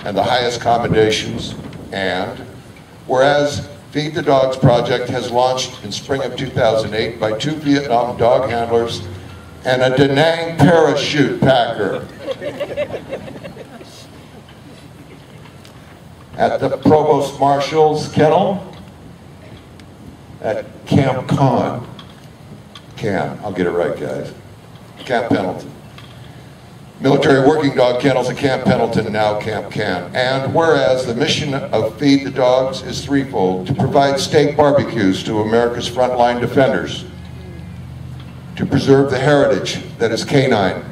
and the highest commendations. And whereas Feed the Dogs project has launched in spring of 2008 by 2 Vietnam dog handlers and a Da Nang parachute packer at the Provost Marshal's Kennel at Camp Con. I'll get it right, guys. Camp Pendleton. Military working dog kennels at Camp Pendleton, now Camp Can. And whereas the mission of Feed the Dogs is threefold: to provide steak barbecues to America's frontline defenders, to preserve the heritage that is canine,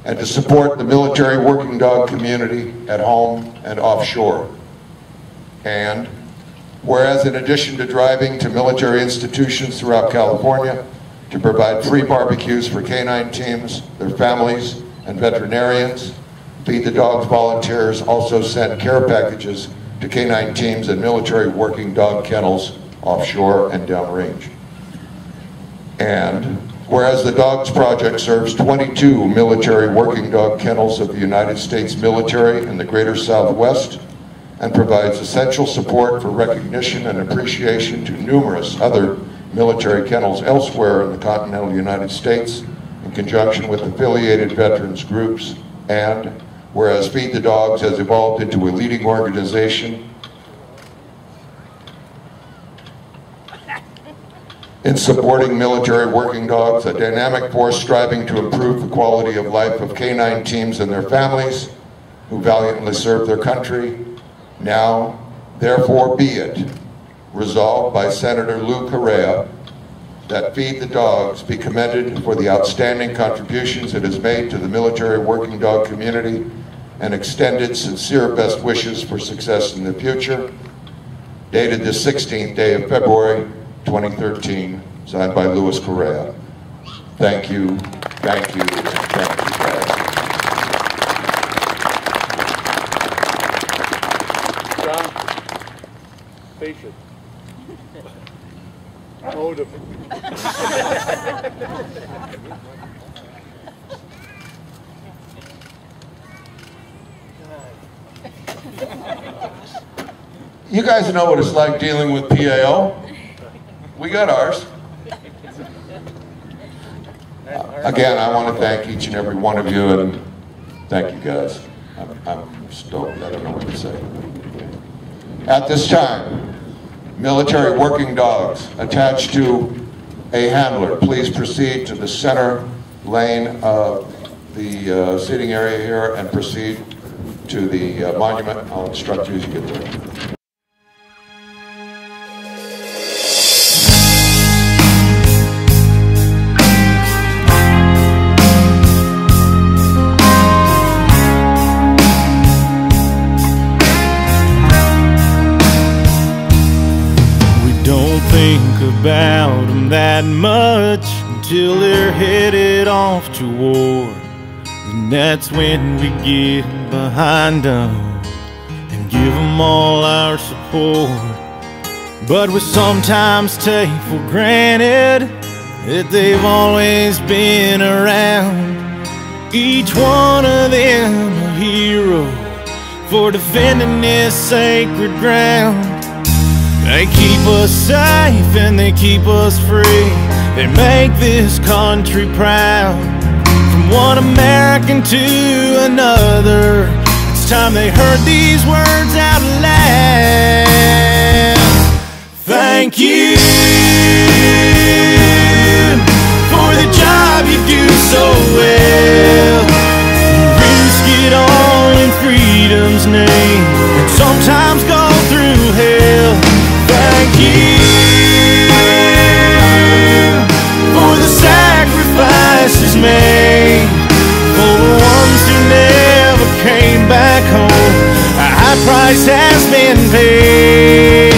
and to support the military working dog community at home and offshore. And whereas in addition to driving to military institutions throughout California to provide free barbecues for canine teams, their families, and veterinarians, Feed the Dogs volunteers also send care packages to canine teams and military working dog kennels offshore and downrange. And whereas the Dogs Project serves 22 military working dog kennels of the United States military in the greater Southwest, and provides essential support for recognition and appreciation to numerous other military kennels elsewhere in the continental United States in conjunction with affiliated veterans groups. And whereas Feed the Dogs has evolved into a leading organization in supporting military working dogs, a dynamic force striving to improve the quality of life of canine teams and their families who valiantly serve their country. Now, therefore be it resolved by Senator Lou Correa that Feed the Dogs be commended for the outstanding contributions it has made to the military working dog community and extended sincere best wishes for success in the future. Dated the 16th day of February 2013, signed by Louis Correa. Thank you, thank you, thank you, guys. Patient. Hold him. You guys know what it's like dealing with PAO. We got ours. Again, I want to thank each and every one of you, and thank you guys. I'm stoked. I don't know what to say. At this time, military working dogs attached to a handler, please proceed to the center lane of the seating area here and proceed to the monument. I'll instruct you as you get there. about them that much until they're headed off to war. And that's when we get behind them and give them all our support. But we sometimes take for granted that they've always been around. Each one of them a hero for defending this sacred ground. They keep us safe and they keep us free. They make this country proud. From one American to another, it's time they heard these words out loud. Thank you for the job you do so well. You risk it all in freedom's name and sometimes go through hell. Thank you for the sacrifices made, for the ones who never came back home. A high price has been paid.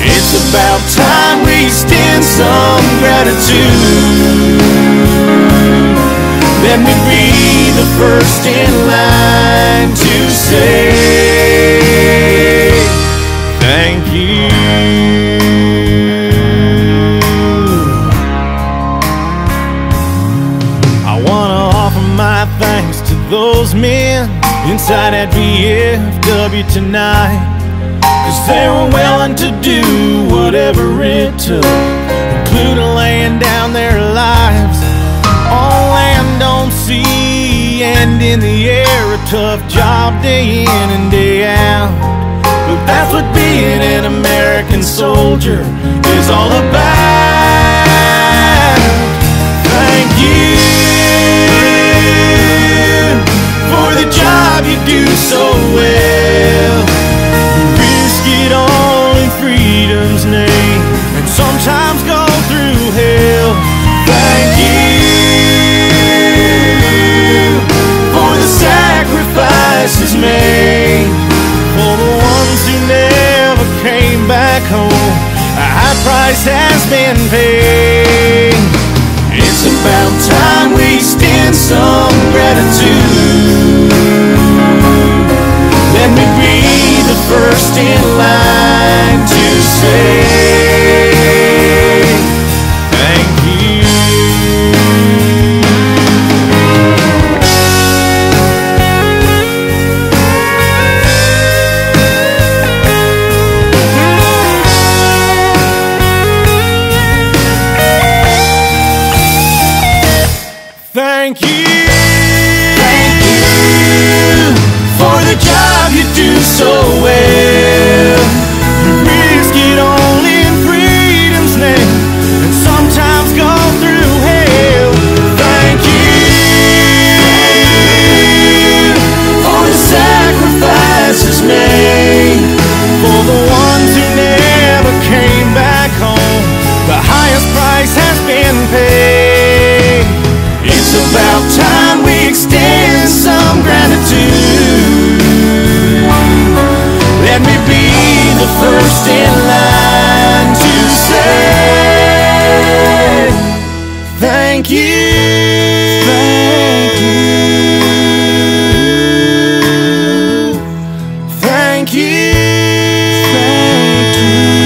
It's about time we extend some gratitude. Let me be the first in line to say thank you. I wanna offer my thanks to those men inside that VFW tonight, 'cause they were willing to do whatever it took, including laying down their lives on land on sea and in the air. A tough job day in and day out, but that's what being an American soldier is all about. Thank you for the job you do so well. You risk it all in freedom's name and sometimes go through hell. Thank you for the sacrifices made, for the ones who never came back home. A high price has been paid. It's about time we extend some gratitude. Let me be the first in line to say thank you. Thank you. Thank you for the job you do so well. You risk it all in freedom's name and sometimes go through hell. Thank you for the sacrifices made, for the ones who never came back home. The highest price has been paid. It's about time we extend some gratitude. Let me be the first in line to say thank you. Thank you. Thank you. Thank you.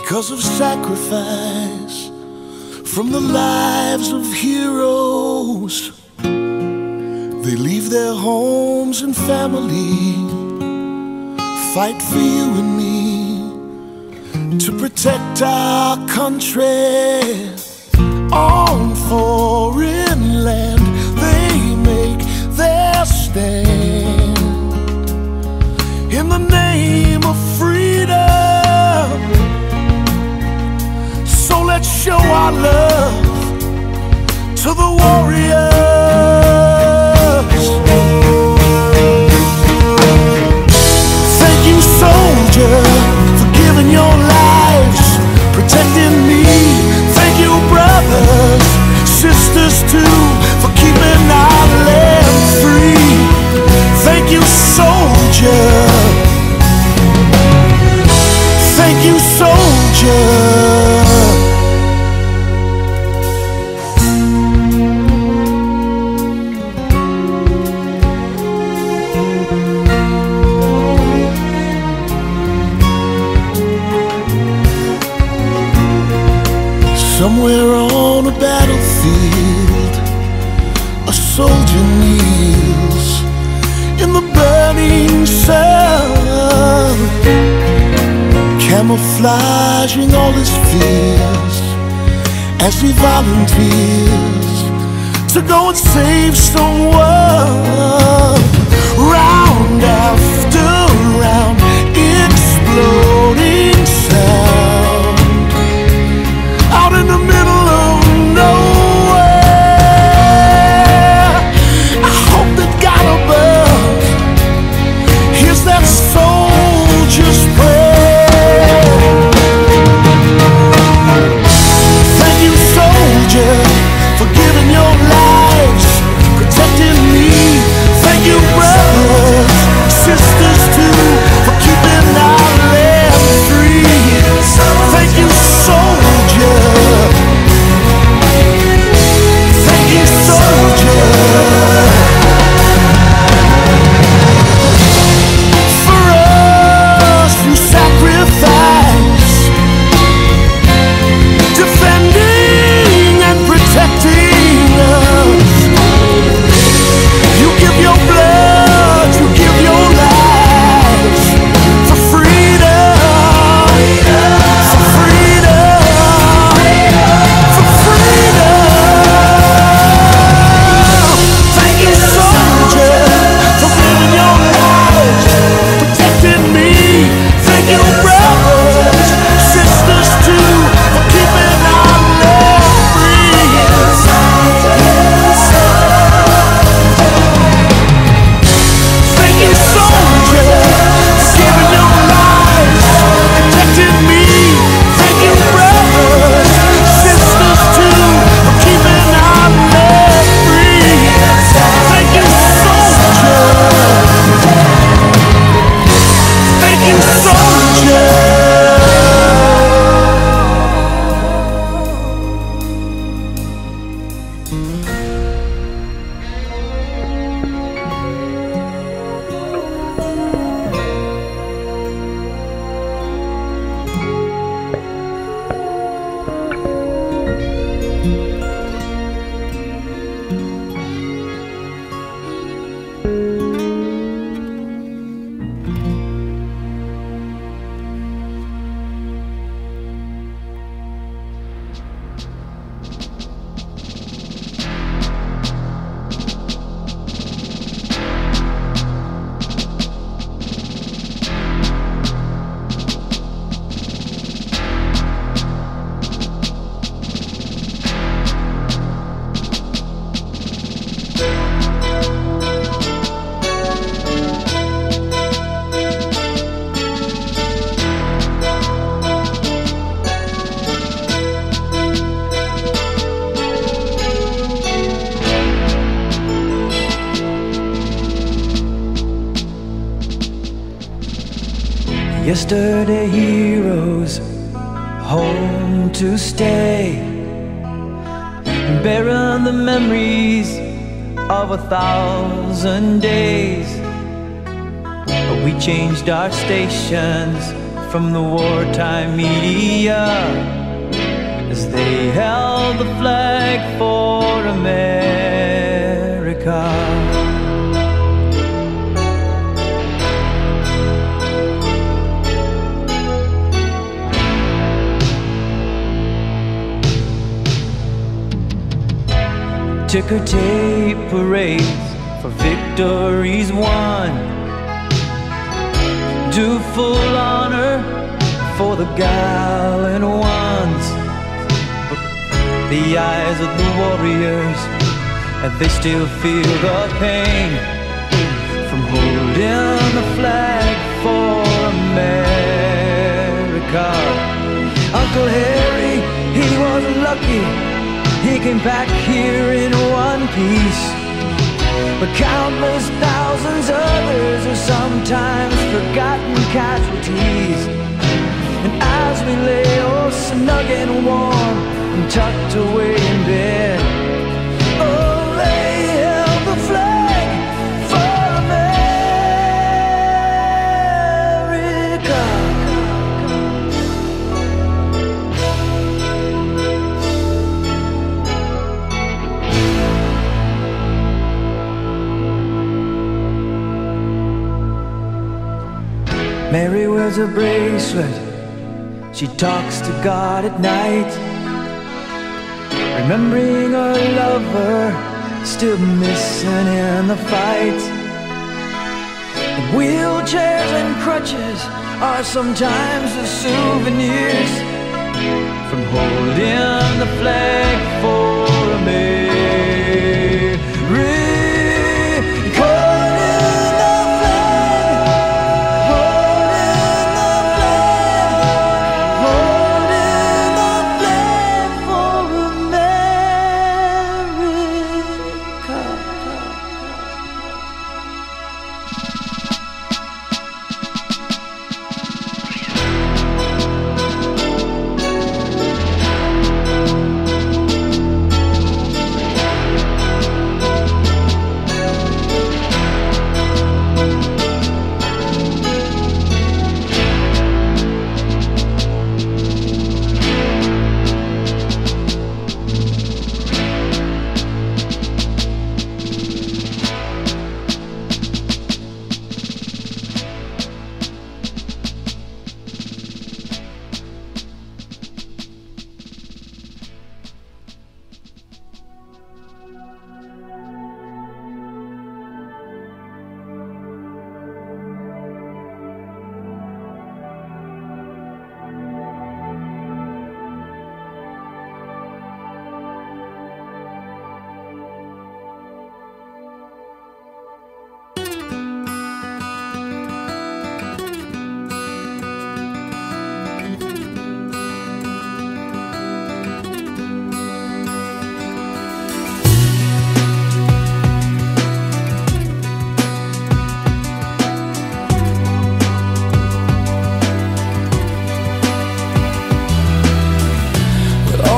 because of sacrifice from the lives of heroes. They leave their homes and family, fight for you and me, to protect our country. On foreign land they make their stand in the name of freedom. So let's show our love to the warriors. Thank you, soldier, for giving your lives, protecting me. Thank you, brothers, sisters too, for keeping our land free. Thank you, soldier. Thank you, soldier. Somewhere on a battlefield, a soldier kneels in the burning sun, camouflaging all his fears as he volunteers to go and save someone. Round after round, exploding sound out in the middle of nowhere. I hope that God above hears that soldier's prayer. Thank you, soldier, for giving your lives, protecting me. Thank you, brothers, sisters too, for keeping our land free. Thank you, soldier. Thank you, soldier. For us you sacrifice, defending and protecting us. You give your blood, you give your lives for freedom, for freedom, for freedom. Thank you, soldier, for giving your lives, protecting me. Thank you, brothers, sisters too, for keeping our land free. Thank you, soldier, for giving your lives, protecting me. Thank you, brothers, sisters too, for keeping our land free. Thank you, soldier. Thank you, soldier. Yesterday heroes, home to stay, bearing the memories of 1,000 days. We changed our stations from the wartime media as they held the flag for America. Ticker tape parades for victories won, do full honor for the gallant ones. But the eyes of the warriors, they still feel the pain from holding the flag for America. Uncle Harry, he was lucky. He came back here in one piece, but countless thousands others are sometimes forgotten casualties. And as we lay all snug and warm and tucked away in bed, oh, they held the flag for America. Mary wears a bracelet, she talks to God at night, remembering her lover still missing in the fight. And wheelchairs and crutches are sometimes the souvenirs from holding the flag for America.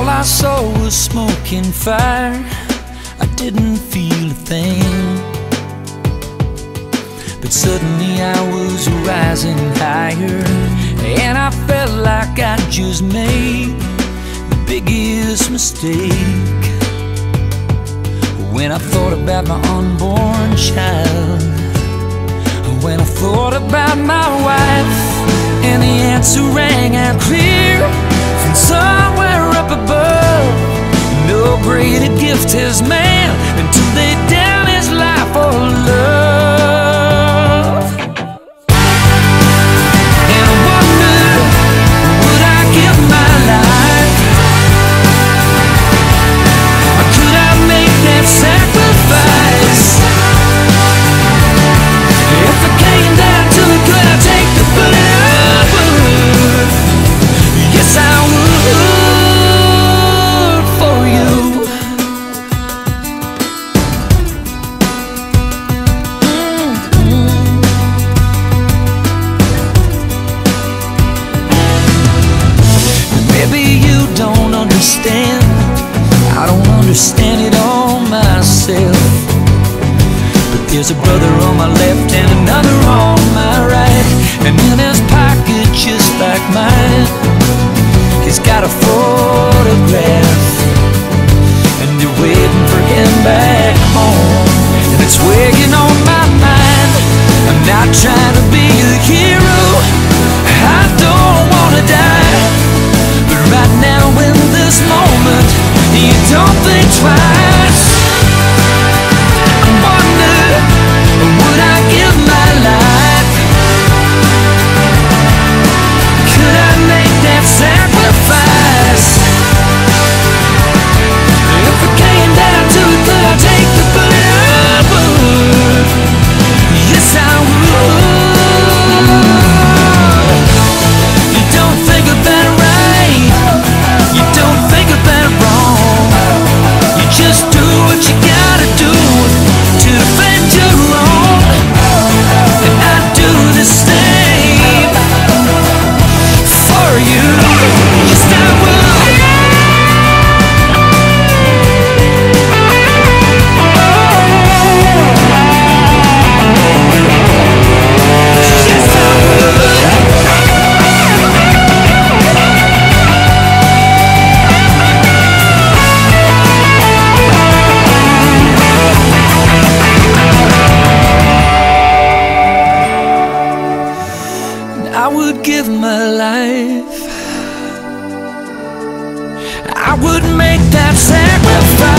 I saw was smoke and fire, I didn't feel a thing. But suddenly I was rising higher, and I felt like I just made the biggest mistake. When I thought about my unborn child, when I thought about my wife, and the answer rang out clear from somewhere up above. No greater gift has man than to lay down his life for love. And I wonder, would I give my life? Or could I make that sacrifice? If it came down to it, could I take the bullet? I would. Yes, I would. For you. Maybe you don't understand, I don't understand it all myself. But there's a brother on my left and another on my right, and in his pocket just like mine. He's got a photograph, and you're waiting for him back home. And it's weighing on my mind. I'm not trying to be the hero, I don't wanna die, but right now in this moment, you don't think twice. I wonder, would I give my life? Could I make that sacrifice? If it came down to it, could I take the bullet? I would. Yes, I would. You don't think about it right, you don't think about it wrong. You just do what you gotta do to defend your own. And I do the same for you. Yes, I will. Yes, I will. I would give my life, I would make that sacrifice.